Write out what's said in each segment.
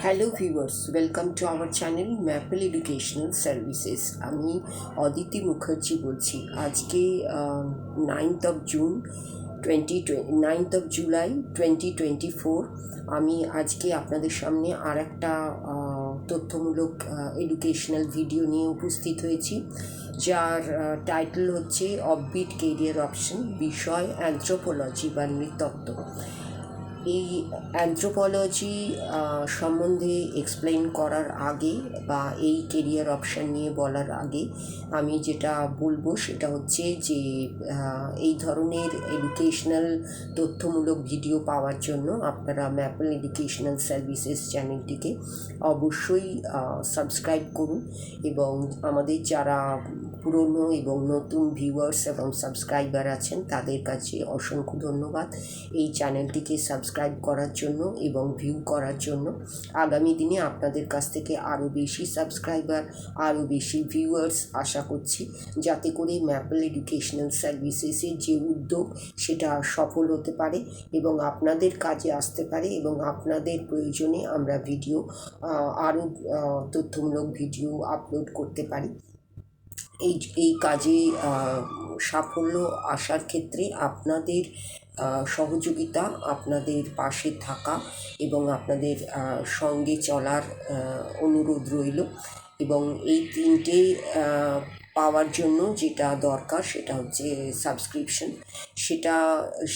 Hello viewers, welcome to our channel maple educational services. আমি অদিতি মুখার্জি বলছি। আজকে 9th of June 2020 9th of July 2024 আমি আজকে আপনাদের সামনে আর একটা তথ্যমূলক এডুকেশনাল ভিডিও নিয়ে উপস্থিত হয়েছি, যার টাইটেল হচ্ছে অফবিট কেরিয়ার অপশন, বিষয় অ্যানথ্রোপোলজি বা নৃতত্ত্ব। এই অ্যানথ্রোপোলজি সম্বন্ধে এক্সপ্লেন করার আগে বা এই কেরিয়ার অপশান নিয়ে বলার আগে আমি যেটা বলবো সেটা হচ্ছে যে এই ধরনের এডুকেশনাল তথ্যমূলক ভিডিও পাওয়ার জন্য আপনারা ম্যাপল এডুকেশনাল সার্ভিসেস চ্যানেলটিকে অবশ্যই সাবস্ক্রাইব করুন, এবং আমাদের যারা পুরনো এবং নতুন ভিউয়ার্স এবং সাবস্ক্রাইবার আছেন তাদের কাছে অসংখ্য ধন্যবাদ এই চ্যানেলটিকে সাবস্ক্রাইব করার জন্য এবং ভিউ করার জন্য। আগামী দিনে আপনাদের কাছ থেকে আরও বেশি সাবস্ক্রাইবার, আরও বেশি ভিউয়ার্স আশা করছি, যাতে করে ম্যাপল এডুকেশনাল সার্ভিসেসের যে উদ্যোগ সেটা সফল হতে পারে এবং আপনাদের কাজে আসতে পারে, এবং আপনাদের প্রয়োজনে আমরা ভিডিও আরও তথ্যমূলক ভিডিও আপলোড করতে পারি। এই কাজে সাফল্য আসার ক্ষেত্রে আপনাদের সহযোগিতা, আপনাদের পাশে থাকা এবং আপনাদের সঙ্গে চলার অনুরোধ রইল। এবং এই তিনটে পাওয়ার জন্য যেটা দরকার সেটা হচ্ছে সাবস্ক্রিপশন।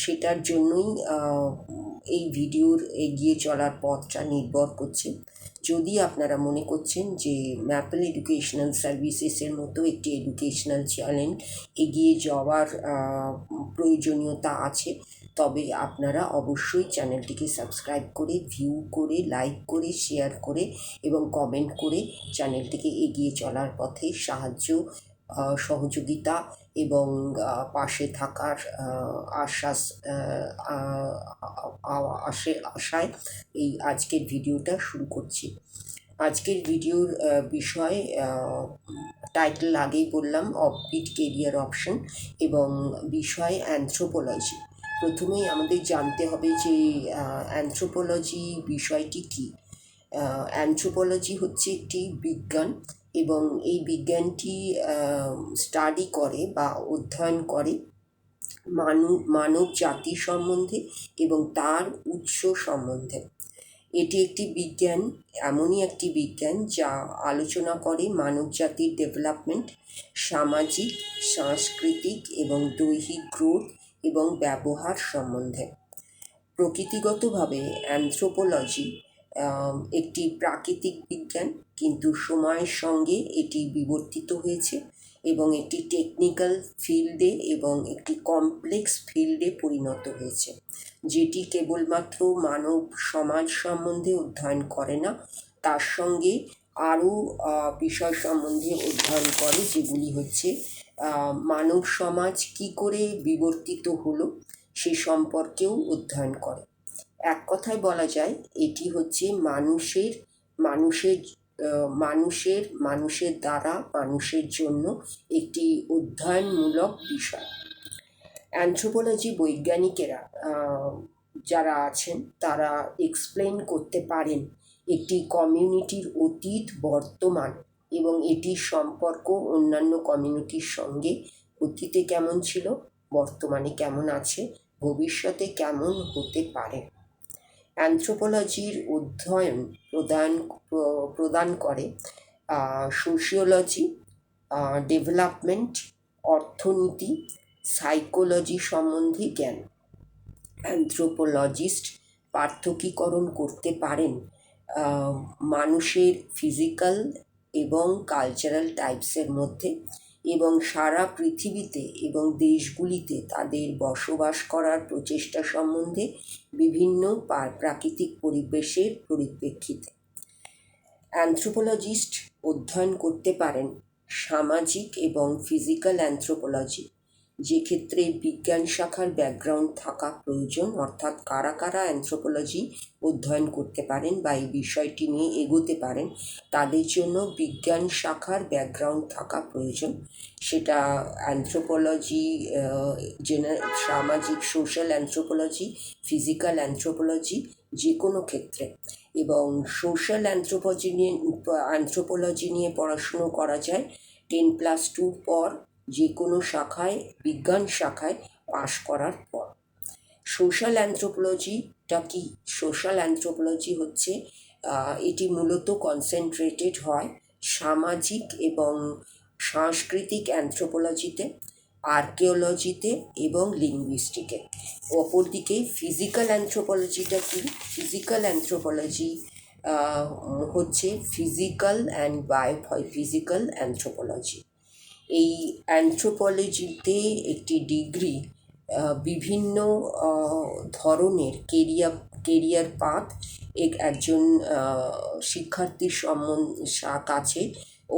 সেটার জন্যই এই ভিডিওর এগিয়ে চলার পথটা নির্ভর করছে। যদি আপনারা মনে করছেন যে ম্যাপল এডুকেশনাল সার্ভিসেসের মতো একটি এডুকেশনাল চ্যানেল এগিয়ে যাওয়ার প্রয়োজনীয়তা আছে, তবে আপনারা অবশ্যই চ্যানেলটিকে সাবস্ক্রাইব করে, ভিউ করে, লাইক করে, শেয়ার করে এবং কমেন্ট করে চ্যানেলটিকে এগিয়ে চলার পথে সাহায্য, সহযোগিতা এবং পাশে থাকার আশায় এই আজকের ভিডিওটা শুরু করছি। আজকের ভিডিওর বিষয় টাইটেল আগেই বললাম, অফবিট কেরিয়ার অপশন, এবং বিষয় অ্যানথ্রোপোলজি। প্রথমেই আমাদের জানতে হবে যে অ্যানথ্রোপোলজি বিষয়টি কী। অ্যানথ্রোপোলজি হচ্ছে একটি বিজ্ঞান, এবং এই বিজ্ঞানটি স্টাডি করে বা অধ্যয়ন করে মানব জাতি সম্বন্ধে এবং তার উৎস সম্বন্ধে। এটি একটি বিজ্ঞান, এমনই একটি বিজ্ঞান যা আলোচনা করে মানবজাতির ডেভেলপমেন্ট, সামাজিক, সাংস্কৃতিক এবং দৈহিক গ্রোথ এবং ব্যবহার সম্বন্ধে। প্রকৃতিগতভাবে অ্যানথ্রোপোলজি একটি প্রাকৃতিক বিজ্ঞান, কিন্তু সময়ের সঙ্গে এটি বিবর্তিত হয়েছে এবং একটি টেকনিক্যাল ফিল্ডে এবং একটি কমপ্লেক্স ফিল্ডে পরিণত হয়েছে, যেটি কেবলমাত্র মানব সমাজ সম্বন্ধে অধ্যয়ন করে না, তার সঙ্গে আরও বিষয় সম্বন্ধে অধ্যয়ন করে, যেগুলি হচ্ছে মানব সমাজ কী করে বিবর্তিত হলো সে সম্পর্কেও অধ্যয়ন করে। এক কথায় বলা যায় এটি হচ্ছে মানুষের দ্বারা মানুষের জন্য একটি অধ্যয়নমূলক বিষয়। অ্যানথ্রোপোলজি বৈজ্ঞানিকেরা যারা আছেন তারা এক্সপ্লেন করতে পারেন একটি কমিউনিটির অতীত, বর্তমান এবং এটির সম্পর্ক অন্যান্য কমিউনিটির সঙ্গে অতীতে কেমন ছিল, বর্তমানে কেমন আছে, ভবিষ্যতে কেমন হতে পারে। অ্যানথ্রোপোলজির অধ্যয়ন প্রদান করে সোশিওলজি, ডেভেলপমেন্ট, অর্থনীতি, সাইকোলজি সম্বন্ধে জ্ঞান। অ্যানথ্রোপোলজিস্ট পার্থকীকরণ করতে পারেন মানুষের ফিজিক্যাল এবং কালচারাল টাইপসের মধ্যে, এবং সারা পৃথিবীতে এবং দেশগুলিতে তাদের বসবাস করার প্রচেষ্টা সম্বন্ধে বিভিন্ন প্রাকৃতিক পরিবেশের পরিপ্রেক্ষিতে। অ্যানথ্রোপোলজিস্ট অধ্যয়ন করতে পারেন সামাজিক এবং ফিজিক্যাল অ্যানথ্রোপোলজি, যে ক্ষেত্রে বিজ্ঞান শাখার ব্যাকগ্রাউন্ড থাকা প্রয়োজন, অর্থাৎ কারা কারা অ্যানথ্রোপোলজি অধ্যয়ন করতে পারেন বা এই বিষয়টি নিয়ে এগোতে পারেন তাদের জন্য বিজ্ঞান শাখার ব্যাকগ্রাউন্ড থাকা প্রয়োজন। সেটা অ্যানথ্রোপোলজি, সামাজিক সোশ্যাল অ্যানথ্রোপোলজি, ফিজিক্যাল অ্যানথ্রোপোলজি যে কোনো ক্ষেত্রে। এবং সোশ্যাল অ্যানথ্রোপোলজি নিয়ে পড়াশুনো করা যায় 10+2 পর, যে কোনো শাখায়, বিজ্ঞান শাখায় পাশ করার পর। সোশ্যাল অ্যানথ্রোপোলজিটা কি? সোশ্যাল অ্যানথ্রোপোলজি হচ্ছে এটি মূলত কনসেন্ট্রেটেড হয় সামাজিক এবং সাংস্কৃতিক অ্যানথ্রোপোলজিতে, আর্কিওলজিতে এবং লিঙ্গুইস্টিকে। অপরদিকে ফিজিক্যাল অ্যানথ্রোপোলজিটা কি? ফিজিক্যাল অ্যানথ্রোপোলজি হচ্ছে ফিজিক্যাল অ্যান্ড বায়োফিজিক্যাল অ্যানথ্রোপোলজি। এই অ্যানথ্রোপোলজিতে একটি ডিগ্রি বিভিন্ন ধরনের কেরিয়ার পাথ একজন শিক্ষার্থীর কাছে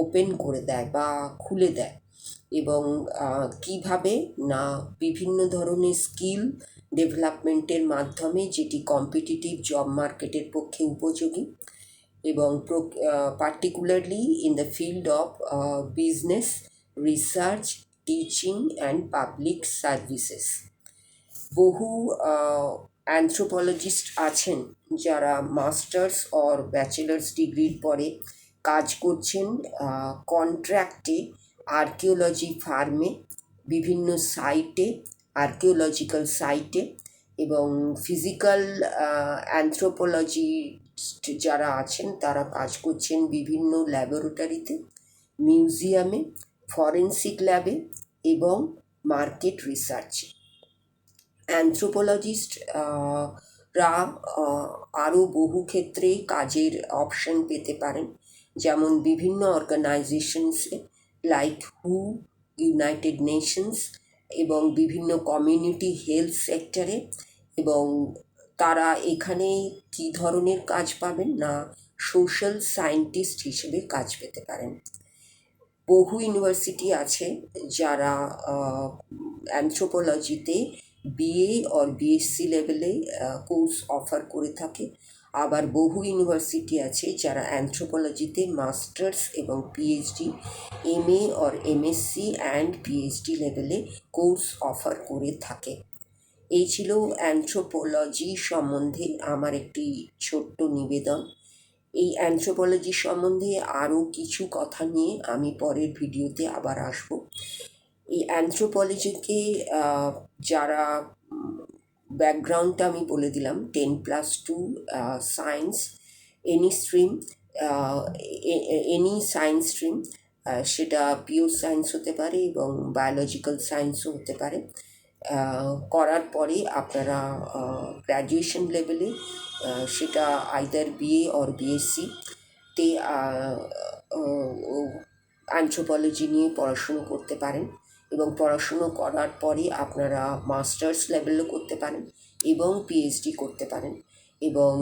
ওপেন করে দেয় বা খুলে দেয়। এবং কিভাবে না, বিভিন্ন ধরনের স্কিল ডেভেলপমেন্টের মাধ্যমে, যেটি কম্পিটিটিভ জব মার্কেটের পক্ষে উপযোগী, এবং particularly in the field of business, research, teaching and public services. বহু অ্যানথ্রোপোলজিস্ট আছেন যারা মাস্টার্স অর ব্যাচেলার্স ডিগ্রির পরে কাজ করছেন কন্ট্রাক্টে আর্কিওলজি ফার্মে, বিভিন্ন সাইটে, আর্কিওলজিক্যাল সাইটে। এবং ফিজিক্যাল অ্যানথ্রোপোলজিস্ট যারা আছেন তারা কাজ করছেন বিভিন্ন ল্যাবরেটরিতে, মিউজিয়ামে, ফরেন্সিক ল্যাবে এবং মার্কেট রিসার্চে। অ্যানথ্রোপোলজিস্ট রা আরও বহু ক্ষেত্রে কাজের অপশন পেতে পারেন, যেমন বিভিন্ন অর্গানাইজেশনসে লাইক হু, ইউনাইটেড নেশনস, এবং বিভিন্ন কমিউনিটি হেলথ সেক্টরে। এবং তারা এখানে কী ধরনের কাজ পাবেন না, সোশ্যাল সায়েন্টিস্ট হিসেবে কাজ পেতে পারেন। বহু ইউনিভার্সিটি আছে যারা অ্যানথ্রোপোলজিতে বিএ অর বিএসসি লেভেলে কোর্স অফার করে থাকে। আবার বহু ইউনিভার্সিটি আছে যারা অ্যানথ্রোপোলজিতে মাস্টার্স এবং PhD, MA or MSc and PhD লেভেলে কোর্স অফার করে থাকে। এই ছিল অ্যানথ্রোপোলজি সম্বন্ধে আমার একটি ছোট্ট নিবেদন। এই অ্যানথ্রোপোলজি সম্বন্ধে আরও কিছু কথা নিয়ে আমি পরের ভিডিওতে আবার আসব। এই অ্যানথ্রোপোলজিকে যারা ব্যাকগ্রাউন্ডটা আমি বলে দিলাম, 10+2 science, any stream, any science stream, সেটা পিওর সায়েন্স হতে পারে এবং বায়োলজিক্যাল সায়েন্সও হতে পারে। করার পরে আপনারা গ্র্যাজুয়েশন লেভেলে সেটা আইদার বিএ অর বিএসসি তে অ্যানথ্রোপোলজি নিয়ে পড়াশুনো করতে পারেন। এবং পড়াশুনো করার পরে আপনারা মাস্টার্স লেভেলও করতে পারেন এবং পিএইচডি করতে পারেন। এবং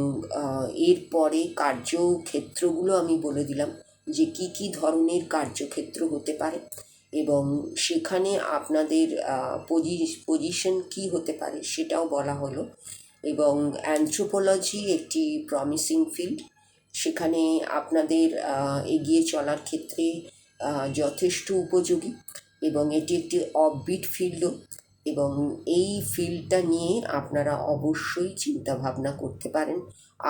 এরপরে কার্যক্ষেত্রগুলো আমি বলে দিলাম যে কী কী ধরনের কার্যক্ষেত্র হতে পারে এবং সেখানে আপনাদের পজিশন কী হতে পারে সেটাও বলা হলো। এবং অ্যানথ্রোপোলজি একটি প্রমিসিং ফিল্ড, সেখানে আপনাদের এগিয়ে চলার ক্ষেত্রে যথেষ্ট উপযোগী, এবং এটি একটি অফবিট ফিল্ডও। এবং এই ফিল্ডটা নিয়ে আপনারা অবশ্যই চিন্তাভাবনা করতে পারেন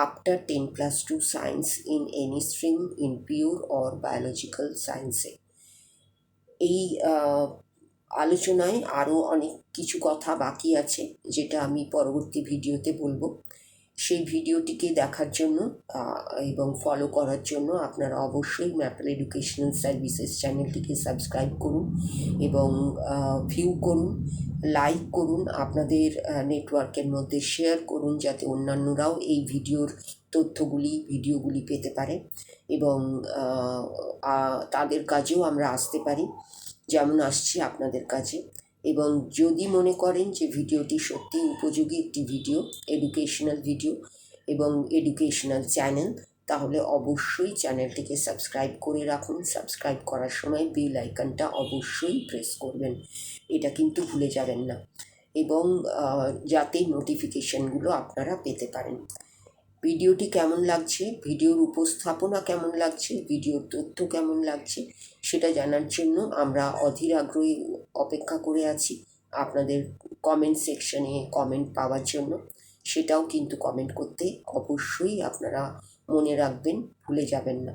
after 10+2 science in any stream in pure or biological সায়েন্সে। এই আলোচনায় আরও অনেক কিছু কথা বাকি আছে, যেটা আমি পরবর্তী ভিডিওতে বলবো। সেই ভিডিওটিকে দেখার জন্য এবং ফলো করার জন্য আপনারা অবশ্যই ম্যাপল এডুকেশনাল সার্ভিসেস চ্যানেলটিকে সাবস্ক্রাইব করুন এবং ভিউ করুন, লাইক করুন, আপনাদের নেটওয়ার্কের মধ্যে শেয়ার করুন, যাতে অন্যান্যরাও এই ভিডিওগুলি পেতে পারে এবং তাদের কাজেও আমরা আসতে পারি, যেমন আসছি আপনাদের কাছে। এবং যদি মনে করেন যে ভিডিওটি সত্যি উপযোগী একটি ভিডিও, এডুকেশনাল ভিডিও এবং এডুকেশনাল চ্যানেল, তাহলে অবশ্যই চ্যানেলটিকে সাবস্ক্রাইব করে রাখুন। সাবস্ক্রাইব করার সময় বেল আইকনটা অবশ্যই প্রেস করবেন, এটা কিন্তু ভুলে যাবেন না, এবং যাতে নোটিফিকেশানগুলো আপনারা পেতে পারেন। ভিডিওটি কেমন লাগছে, ভিডিওর উপস্থাপনা কেমন লাগছে, ভিডিওর তথ্য কেমন লাগছে, সেটা জানার জন্য আমরা অধীর আগ্রহে অপেক্ষা করে আছি আপনাদের কমেন্ট সেকশনে কমেন্ট পাওয়ার জন্য। সেটাও কিন্তু কমেন্ট করতে অবশ্যই আপনারা মনে রাখবেন, ভুলে যাবেন না।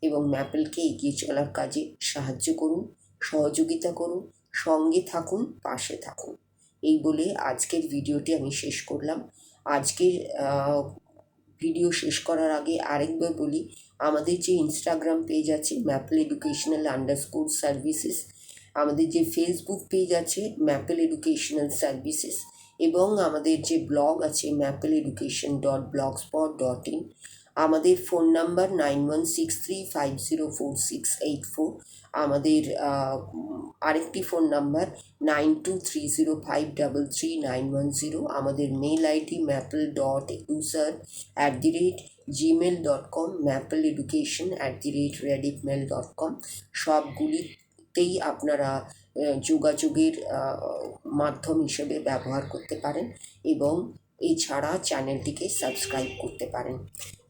এবং ম্যাপেলকে এগিয়ে চলার কাজে সাহায্য করুন, সহযোগিতা করুন, সঙ্গে থাকুন, পাশে থাকুন। এই বলে আজকের ভিডিওটি আমি শেষ করলাম। আজকের ভিডিও শেষ করার আগে আরেকবার বলি, আমাদের যে ইনস্টাগ্রাম পেজ আছে ম্যাপেল এডুকেশনাল _সার্ভিসেস, আমাদের যে ফেসবুক পেজ আছে ম্যাপেল এডুকেশনাল সার্ভিসেস, এবং আমাদের যে ব্লগ আছে mappeleducation.blogspot.in, আমাদের ফোন নাম্বার 9163504684, আমাদের আরেকটি ফোন নাম্বার 9230533910, আমাদের মেল আইডি maple.eduser@gmail.com, mappeleducation@rediffmail.com। সবগুলিতেই আপনারা যোগাযোগের মাধ্যম হিসেবে ব্যবহার করতে পারেন এবং এছাড়া চ্যানেলটিকে সাবস্ক্রাইব করতে পারেন।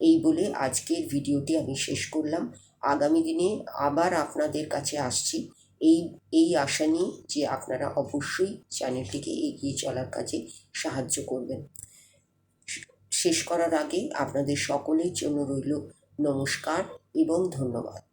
এই বলে আজকের ভিডিওটি আমি শেষ করলাম। আগামী দিনে আবার আপনাদের কাছে আসছি এই আশা নিয়ে যে আপনারা অবশ্যই চ্যানেলটিকে এগিয়ে চলার কাজে সাহায্য করবেন। শেষ করার আগে আপনাদের সকলের জন্য রইল নমস্কার এবং ধন্যবাদ।